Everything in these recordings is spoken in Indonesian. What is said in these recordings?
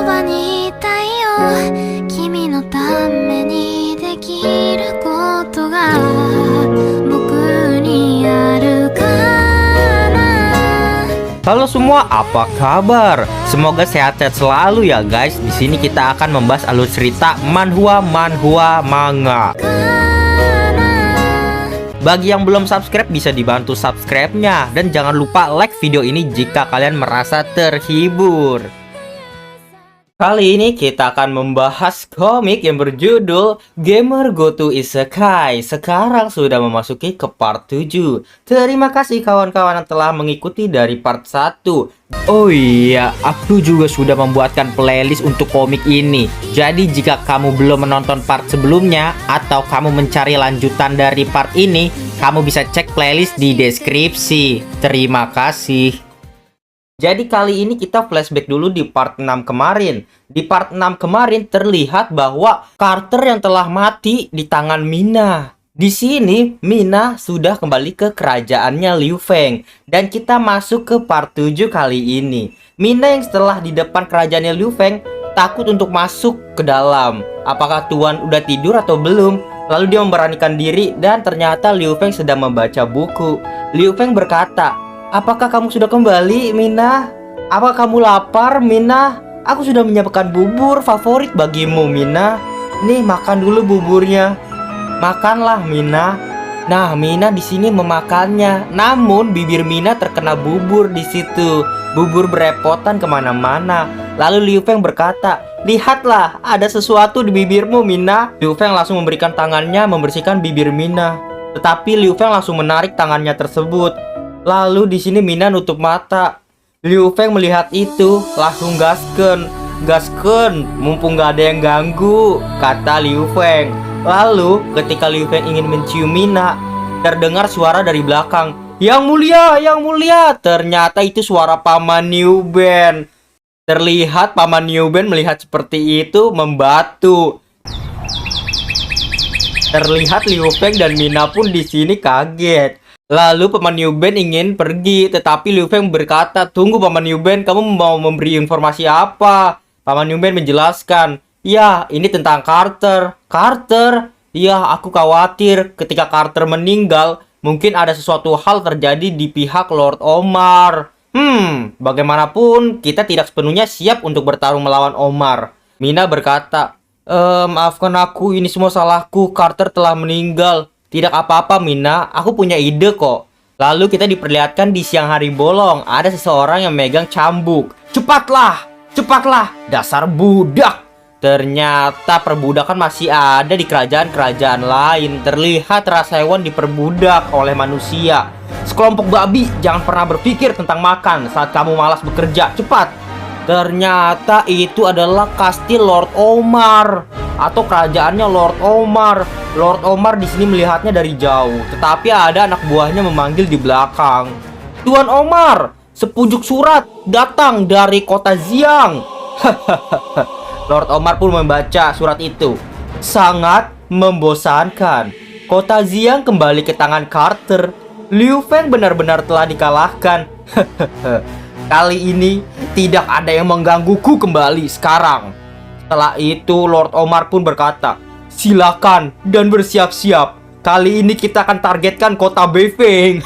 ばにいたいよ君のためにできることが僕にあるかな。 Halo semua, apa kabar? Semoga sehat-sehat selalu ya guys. Di sini kita akan membahas alur cerita manhwa manga. Bagi yang belum subscribe bisa dibantu subscribe-nya dan jangan lupa like video ini jika kalian merasa terhibur. Kali ini kita akan membahas komik yang berjudul Gamer Go to Isekai. Sekarang sudah memasuki ke part 7. Terima kasih kawan-kawan yang telah mengikuti dari part 1. Oh iya, aku juga sudah membuatkan playlist untuk komik ini. Jadi jika kamu belum menonton part sebelumnya atau kamu mencari lanjutan dari part ini, kamu bisa cek playlist di deskripsi. Terima kasih. Jadi kali ini kita flashback dulu di part 6 kemarin. Di part 6 kemarin terlihat bahwa Carter yang telah mati di tangan Mina. Di sini Mina sudah kembali ke kerajaannya Liu Feng. Dan kita masuk ke part 7 kali ini. Mina yang setelah di depan kerajaannya Liu Feng takut untuk masuk ke dalam. Apakah Tuan udah tidur atau belum? Lalu dia memberanikan diri dan ternyata Liu Feng sedang membaca buku. Liu Feng berkata, "Apakah kamu sudah kembali, Mina? Apakah kamu lapar, Mina? Aku sudah menyiapkan bubur favorit bagimu, Mina. Nih, makan dulu buburnya." "Makanlah, Mina." Nah, Mina di sini memakannya. Namun bibir Mina terkena bubur di situ. Bubur berepotan kemana-mana. Lalu Liu Feng berkata, "Lihatlah, ada sesuatu di bibirmu, Mina." Liu Feng langsung memberikan tangannya membersihkan bibir Mina. Tetapi Liu Feng langsung menarik tangannya tersebut. Lalu di sini Mina nutup mata. Liu Feng melihat itu, langsung gasken, mumpung gak ada yang ganggu, kata Liu Feng. Lalu ketika Liu Feng ingin mencium Mina, terdengar suara dari belakang, "Yang mulia, yang mulia." Ternyata itu suara Paman Niu Ben. Terlihat Paman Niu Ben melihat seperti itu membatu. Terlihat Liu Feng dan Mina pun di sini kaget. Lalu Paman Niu Ben ingin pergi, tetapi Liu Feng berkata, "Tunggu Paman Niu Ben, kamu mau memberi informasi apa?" Paman Niu Ben menjelaskan, "Ya, ini tentang Carter." "Carter? Ya, aku khawatir ketika Carter meninggal, mungkin ada sesuatu hal terjadi di pihak Lord Omar. Bagaimanapun, kita tidak sepenuhnya siap untuk bertarung melawan Omar." Mina berkata, "Maafkan aku, ini semua salahku, Carter telah meninggal." "Tidak apa-apa, Mina, aku punya ide kok." Lalu kita diperlihatkan di siang hari bolong, ada seseorang yang megang cambuk. "Cepatlah, cepatlah, dasar budak." Ternyata perbudakan masih ada di kerajaan-kerajaan lain. Terlihat rasa hewan diperbudak oleh manusia. "Sekelompok babi, jangan pernah berpikir tentang makan saat kamu malas bekerja. Cepat!" Ternyata itu adalah kastil Lord Omar atau kerajaannya Lord Omar. Lord Omar di sini melihatnya dari jauh, tetapi ada anak buahnya memanggil di belakang. "Tuan Omar, sepujuk surat datang dari kota Xiang." Lord Omar pun membaca surat itu. Sangat membosankan. Kota Xiang kembali ke tangan Carter. Liu Feng benar-benar telah dikalahkan. Kali ini tidak ada yang menggangguku kembali sekarang. Setelah itu Lord Omar pun berkata, "Silakan dan bersiap-siap. Kali ini kita akan targetkan kota Beifeng."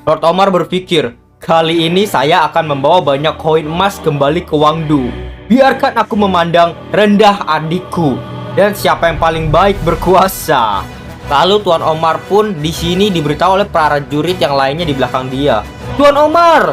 Lord Omar berpikir, "Kali ini saya akan membawa banyak koin emas kembali ke Wangdu. Biarkan aku memandang rendah adikku dan siapa yang paling baik berkuasa." Lalu Tuan Omar pun di sini diberitahu oleh para prajurit yang lainnya di belakang dia. "Tuan Omar,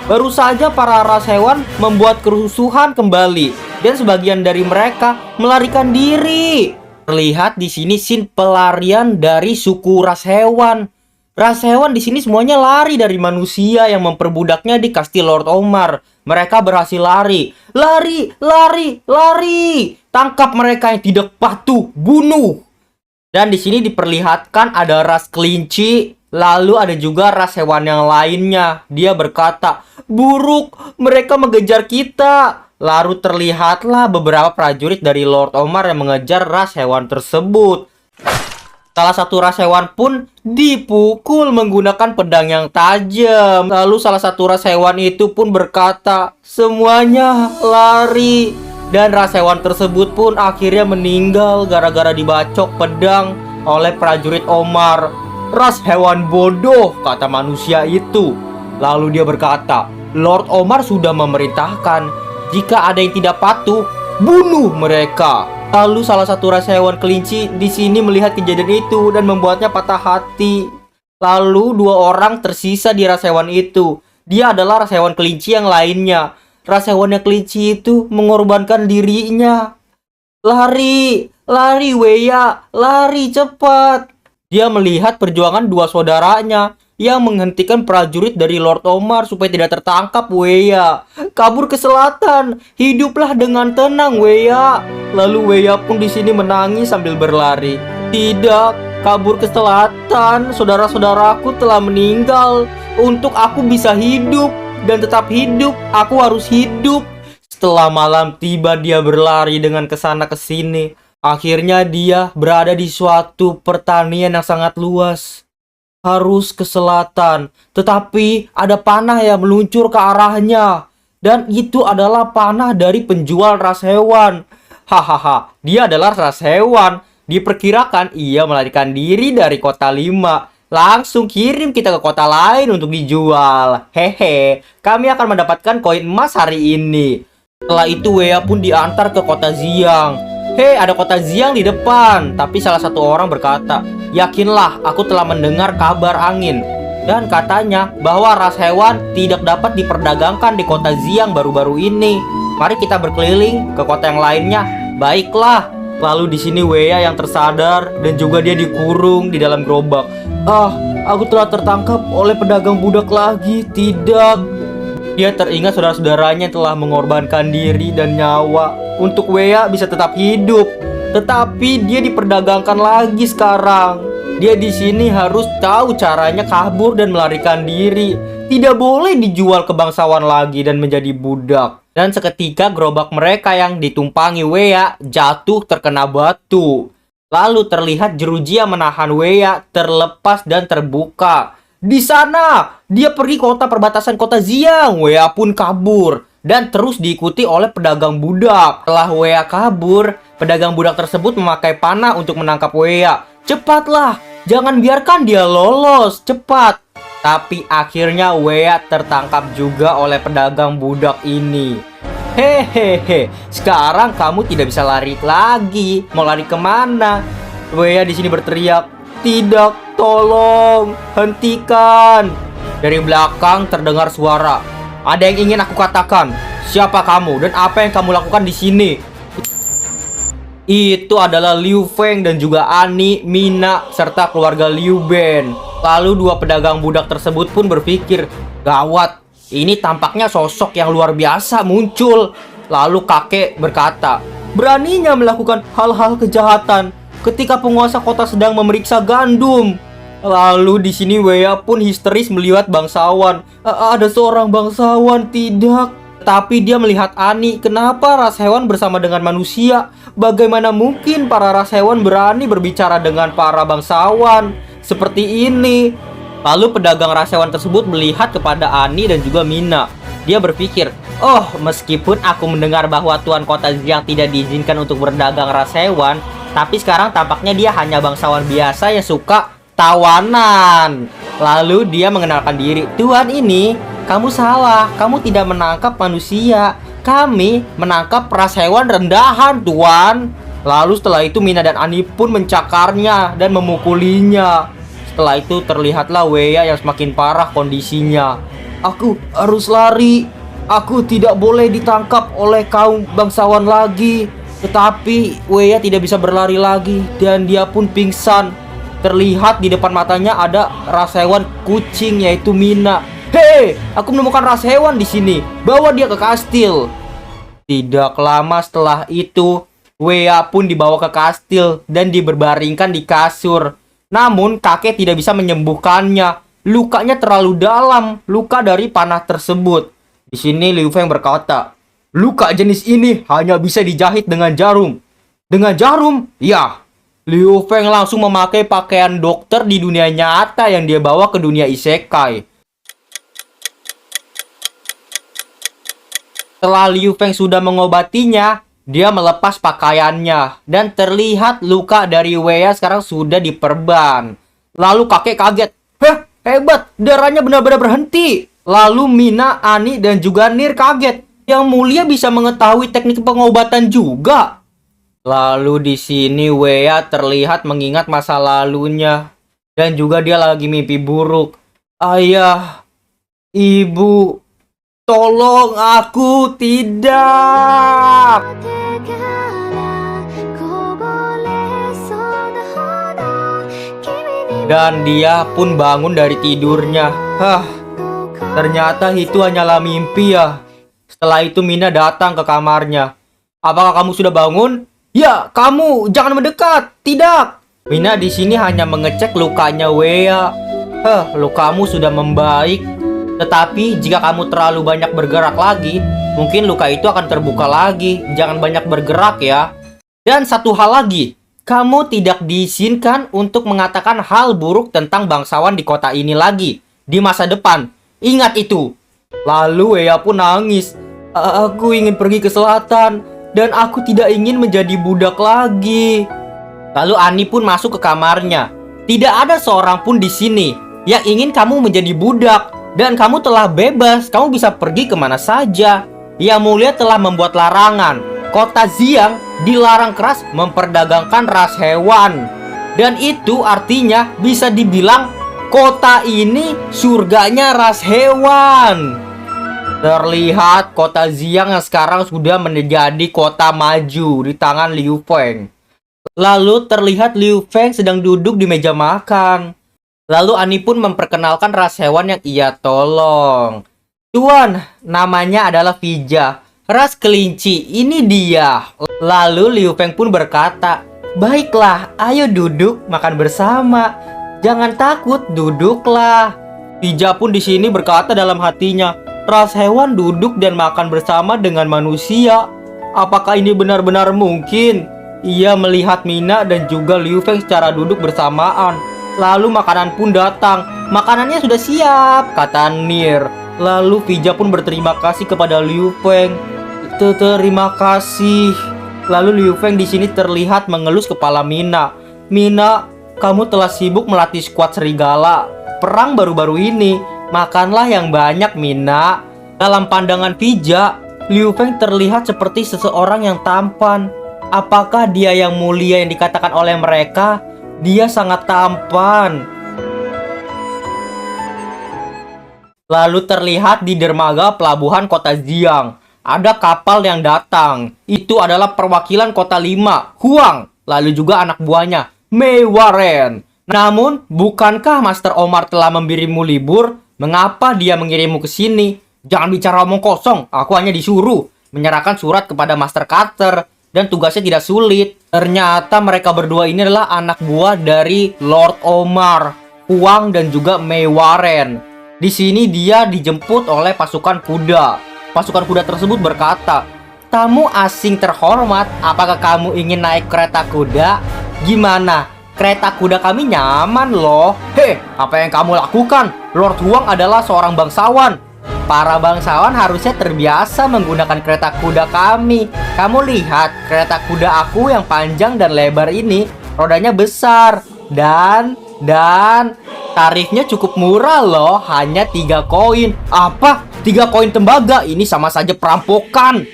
baru saja para ras hewan membuat kerusuhan kembali dan sebagian dari mereka melarikan diri." Terlihat di sini scene pelarian dari suku ras hewan. Ras hewan di sini semuanya lari dari manusia yang memperbudaknya di kastil Lord Omar. Mereka berhasil lari. Lari, lari, lari. Tangkap mereka yang tidak patuh, bunuh. Dan di sini diperlihatkan ada ras kelinci. Lalu ada juga ras hewan yang lainnya. Dia berkata, "Buruk, mereka mengejar kita." Lalu terlihatlah beberapa prajurit dari Lord Omar yang mengejar ras hewan tersebut. Salah satu ras hewan pun dipukul menggunakan pedang yang tajam. Lalu salah satu ras hewan itu pun berkata, semuanya lari. Dan ras hewan tersebut pun akhirnya meninggal gara-gara dibacok pedang oleh prajurit Omar. Ras hewan bodoh, kata manusia itu. Lalu dia berkata, Lord Omar sudah memerintahkan, jika ada yang tidak patuh, bunuh mereka. Lalu salah satu ras hewan kelinci di sini melihat kejadian itu dan membuatnya patah hati. Lalu dua orang tersisa di ras hewan itu. Dia adalah ras hewan kelinci yang lainnya. Ras hewan yang kelinci itu mengorbankan dirinya. Lari, lari Weya, lari cepat. Dia melihat perjuangan dua saudaranya yang menghentikan prajurit dari Lord Omar supaya tidak tertangkap. Weya kabur ke selatan. Hiduplah dengan tenang, Weya. Lalu Weya pun di sini menangis sambil berlari. Tidak, kabur ke selatan. Saudara-saudaraku telah meninggal. Untuk aku bisa hidup dan tetap hidup, aku harus hidup. Setelah malam tiba, dia berlari dengan kesana kesini. Akhirnya dia berada di suatu pertanian yang sangat luas. Harus ke selatan, tetapi ada panah yang meluncur ke arahnya. Dan itu adalah panah dari penjual ras hewan. Hahaha, dia adalah ras hewan. Diperkirakan ia melarikan diri dari kota 5. Langsung kirim kita ke kota lain untuk dijual. Hehe, kami akan mendapatkan koin emas hari ini. Setelah itu Weya pun diantar ke kota Xiang. Hei, ada kota Xiang di depan. Tapi salah satu orang berkata, yakinlah, aku telah mendengar kabar angin. Dan katanya bahwa ras hewan tidak dapat diperdagangkan di kota Xiang baru-baru ini. Mari kita berkeliling ke kota yang lainnya. Baiklah. Lalu di sini Weya yang tersadar dan juga dia dikurung di dalam gerobak. Aku telah tertangkap oleh pedagang budak lagi. Tidak. Dia teringat saudara-saudaranya yang telah mengorbankan diri dan nyawa untuk Weya bisa tetap hidup. Tetapi dia diperdagangkan lagi sekarang. Dia di sini harus tahu caranya kabur dan melarikan diri. Tidak boleh dijual ke bangsawan lagi dan menjadi budak. Dan seketika gerobak mereka yang ditumpangi Weya jatuh terkena batu. Lalu terlihat jeruji yang menahan Weya terlepas dan terbuka. Di sana, dia pergi kota perbatasan kota Xiang. Weya pun kabur dan terus diikuti oleh pedagang budak. Setelah Weya kabur, pedagang budak tersebut memakai panah untuk menangkap Weya. Cepatlah, jangan biarkan dia lolos, cepat. Tapi akhirnya Weya tertangkap juga oleh pedagang budak ini. Hehehe, sekarang kamu tidak bisa lari lagi. Mau lari kemana? Weya di sini berteriak. Tidak, tolong, hentikan. Dari belakang terdengar suara. Ada yang ingin aku katakan. Siapa kamu dan apa yang kamu lakukan di sini? Itu adalah Liu Feng dan juga Ani, Mina, serta keluarga Liu Ben. Lalu dua pedagang budak tersebut pun berpikir, gawat, ini tampaknya sosok yang luar biasa muncul. Lalu kakek berkata, beraninya melakukan hal-hal kejahatan ketika penguasa kota sedang memeriksa gandum. Lalu di sini Weya pun histeris melihat bangsawan. Ada seorang bangsawan, tidak. Tapi dia melihat Ani. Kenapa ras hewan bersama dengan manusia? Bagaimana mungkin para ras hewan berani berbicara dengan para bangsawan seperti ini? Lalu pedagang ras hewan tersebut melihat kepada Ani dan juga Mina. Dia berpikir, oh, meskipun aku mendengar bahwa tuan kota Xiang tidak diizinkan untuk berdagang ras hewan, tapi sekarang tampaknya dia hanya bangsawan biasa yang suka tawanan. Lalu dia mengenalkan diri. Tuan ini, kamu salah. Kamu tidak menangkap manusia. Kami menangkap ras hewan rendahan, tuan. Lalu setelah itu Mina dan Ani pun mencakarnya dan memukulinya. Setelah itu terlihatlah Weya yang semakin parah kondisinya. Aku harus lari. Aku tidak boleh ditangkap oleh kaum bangsawan lagi. Tetapi Weya tidak bisa berlari lagi dan dia pun pingsan. Terlihat di depan matanya ada ras hewan kucing yaitu Mina. Hei, aku menemukan ras hewan di sini. Bawa dia ke kastil. Tidak lama setelah itu, Weya pun dibawa ke kastil dan diberbaringkan di kasur. Namun kakek tidak bisa menyembuhkannya. Lukanya terlalu dalam, luka dari panah tersebut. Di sini Liu Feng berkata, luka jenis ini hanya bisa dijahit dengan jarum. Dengan jarum? Ya. Liu Feng langsung memakai pakaian dokter di dunia nyata yang dia bawa ke dunia isekai. Setelah Liu Feng sudah mengobatinya, dia melepas pakaiannya dan terlihat luka dari Wea sekarang sudah diperban. Lalu kakek kaget. Heh, hebat, darahnya benar-benar berhenti. Lalu Mina, Ani, dan juga Nir kaget. Yang mulia bisa mengetahui teknik pengobatan juga. Lalu di sini Wea terlihat mengingat masa lalunya dan juga dia lagi mimpi buruk. Ayah, ibu, tolong aku, tidak. Dan dia pun bangun dari tidurnya. Hah, ternyata itu hanyalah mimpi ya. Setelah itu Mina datang ke kamarnya. Apakah kamu sudah bangun? Ya, kamu jangan mendekat. Tidak. Mina di sini hanya mengecek lukanya Wea. Lukamu sudah membaik. Tetapi jika kamu terlalu banyak bergerak lagi, mungkin luka itu akan terbuka lagi. Jangan banyak bergerak ya. Dan satu hal lagi, kamu tidak diizinkan untuk mengatakan hal buruk tentang bangsawan di kota ini lagi di masa depan. Ingat itu. Lalu Wea pun nangis. Aku ingin pergi ke selatan. Dan aku tidak ingin menjadi budak lagi. Lalu Ani pun masuk ke kamarnya. Tidak ada seorang pun di sini yang ingin kamu menjadi budak. Dan kamu telah bebas. Kamu bisa pergi kemana saja. Yang mulia telah membuat larangan. Kota Xiang dilarang keras memperdagangkan ras hewan. Dan itu artinya bisa dibilang kota ini surganya ras hewan. Terlihat kota Xiang yang sekarang sudah menjadi kota maju di tangan Liu Feng. Lalu terlihat Liu Feng sedang duduk di meja makan. Lalu Ani pun memperkenalkan ras hewan yang ia tolong. Tuan, namanya adalah Fija. Ras kelinci, ini dia. Lalu Liu Feng pun berkata, baiklah, ayo duduk makan bersama. Jangan takut, duduklah. Fija pun di sini berkata dalam hatinya, ras hewan duduk dan makan bersama dengan manusia. Apakah ini benar-benar mungkin? Ia melihat Mina dan juga Liu Feng secara duduk bersamaan. Lalu makanan pun datang. Makanannya sudah siap, kata Nir. Lalu Fija pun berterima kasih kepada Liu Feng. Terima kasih. Lalu Liu Feng di sini terlihat mengelus kepala Mina. Mina, kamu telah sibuk melatih skuad serigala perang baru-baru ini. Makanlah yang banyak, Mina. Dalam pandangan Fija, Liu Feng terlihat seperti seseorang yang tampan. Apakah dia yang mulia yang dikatakan oleh mereka? Dia sangat tampan. Lalu terlihat di dermaga pelabuhan kota Xiang. Ada kapal yang datang. Itu adalah perwakilan kota 5, Huang. Lalu juga anak buahnya, Mei Waren. Namun, bukankah Master Omar telah memberimu libur? Mengapa dia mengirimmu ke sini? Jangan bicara omong kosong. Aku hanya disuruh menyerahkan surat kepada Master Carter. Dan tugasnya tidak sulit. Ternyata mereka berdua ini adalah anak buah dari Lord Omar, Huang dan juga Mei Waren. Di sini dia dijemput oleh pasukan kuda. Pasukan kuda tersebut berkata, tamu asing terhormat, apakah kamu ingin naik kereta kuda? Gimana? Kereta kuda kami nyaman loh. Apa yang kamu lakukan? Lord Huang adalah seorang bangsawan. Para bangsawan harusnya terbiasa menggunakan kereta kuda kami. Kamu lihat, kereta kuda aku yang panjang dan lebar ini, rodanya besar. Dan tarifnya cukup murah loh, hanya 3 koin. Apa? 3 koin tembaga? Ini sama saja perampokan.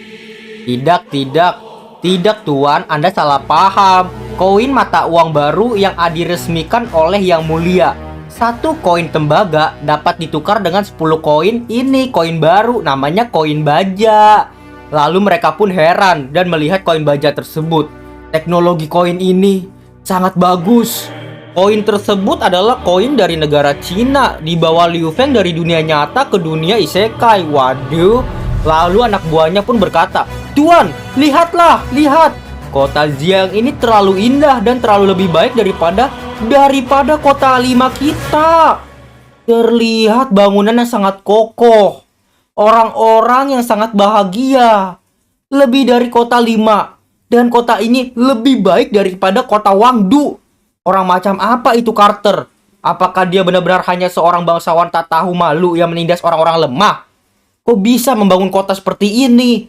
Tidak tuan, Anda salah paham. Koin mata uang baru yang diresmikan oleh Yang Mulia. 1 koin tembaga dapat ditukar dengan 10 koin. Ini koin baru, namanya koin baja. Lalu mereka pun heran dan melihat koin baja tersebut. Teknologi koin ini sangat bagus. Koin tersebut adalah koin dari negara Cina, dibawa Liu Feng dari dunia nyata ke dunia isekai. Waduh. Lalu anak buahnya pun berkata, Tuan, lihatlah, lihat. Kota Xiang ini terlalu indah dan terlalu lebih baik daripada kota 5 kita. Terlihat bangunan yang sangat kokoh. Orang-orang yang sangat bahagia. Lebih dari kota 5. Dan kota ini lebih baik daripada kota Wangdu. Orang macam apa itu Carter? Apakah dia benar-benar hanya seorang bangsawan tak tahu malu yang menindas orang-orang lemah? Kok bisa membangun kota seperti ini?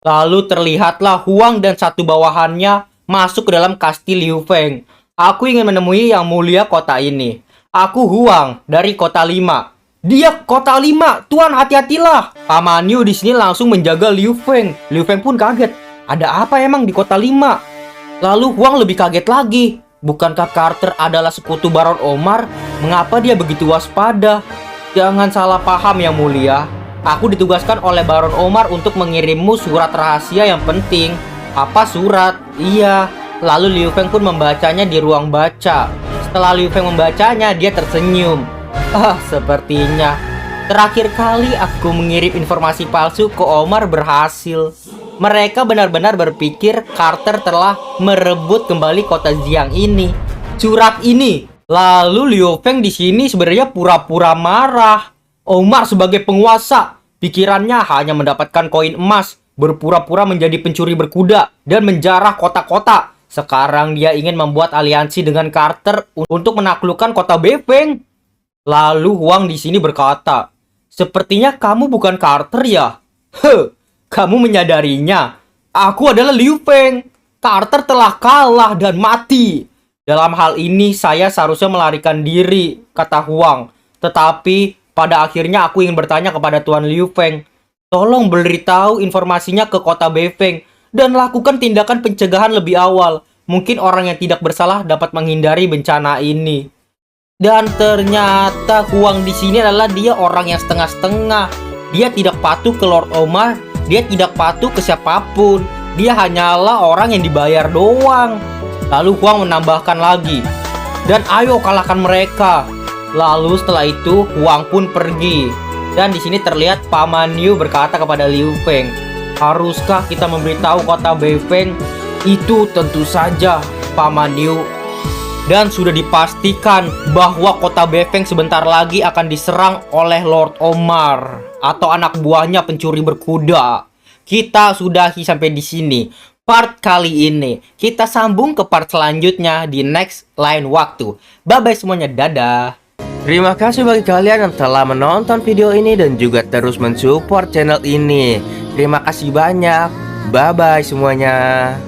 Lalu terlihatlah Huang dan satu bawahannya masuk ke dalam kastil Liu Feng. Aku ingin menemui yang mulia kota ini. Aku Huang dari kota 5. Dia kota 5, Tuan hati-hatilah. Paman Yu di sini langsung menjaga Liu Feng. Liu Feng pun kaget. Ada apa emang di kota 5? Lalu Huang lebih kaget lagi. Bukankah Carter adalah sekutu Baron Omar? Mengapa dia begitu waspada? Jangan salah paham yang mulia. Aku ditugaskan oleh Baron Omar untuk mengirimmu surat rahasia yang penting. Apa surat? Iya. Lalu Liu Feng pun membacanya di ruang baca. Setelah Liu Feng membacanya, dia tersenyum. Sepertinya terakhir kali aku mengirim informasi palsu ke Omar berhasil. Mereka benar-benar berpikir Carter telah merebut kembali kota Xiang ini. Surat ini. Lalu Liu Feng di sini sebenarnya pura-pura marah. Omar sebagai penguasa, pikirannya hanya mendapatkan koin emas, berpura-pura menjadi pencuri berkuda, dan menjarah kota-kota. Sekarang dia ingin membuat aliansi dengan Carter untuk menaklukkan kota Beifeng. Lalu Huang di sini berkata, "Sepertinya kamu bukan Carter ya?" Kamu menyadarinya? Aku adalah Liu Feng. Carter telah kalah dan mati. Dalam hal ini saya seharusnya melarikan diri, kata Huang. Tetapi pada akhirnya aku ingin bertanya kepada Tuan Liu Feng. Tolong beritahu informasinya ke kota Beifeng dan lakukan tindakan pencegahan lebih awal. Mungkin orang yang tidak bersalah dapat menghindari bencana ini. Dan ternyata Huang di sini adalah dia orang yang setengah-setengah. Dia tidak patuh ke Lord Omar, dia tidak patuh ke siapapun. Dia hanyalah orang yang dibayar doang. Lalu Huang menambahkan lagi, "Dan ayo kalahkan mereka." Lalu setelah itu Huang pun pergi. Dan di sini terlihat Paman Yu berkata kepada Liu Feng, "Haruskah kita memberitahu kota Beifeng?" "Itu tentu saja, Paman Yu." Dan sudah dipastikan bahwa kota Beifeng sebentar lagi akan diserang oleh Lord Omar atau anak buahnya pencuri berkuda. Kita sudahi sampai di sini part kali ini. Kita sambung ke part selanjutnya di next lain waktu. Bye-bye semuanya, dadah. Terima kasih bagi kalian yang telah menonton video ini dan juga terus mensupport channel ini. Terima kasih banyak. Bye-bye semuanya.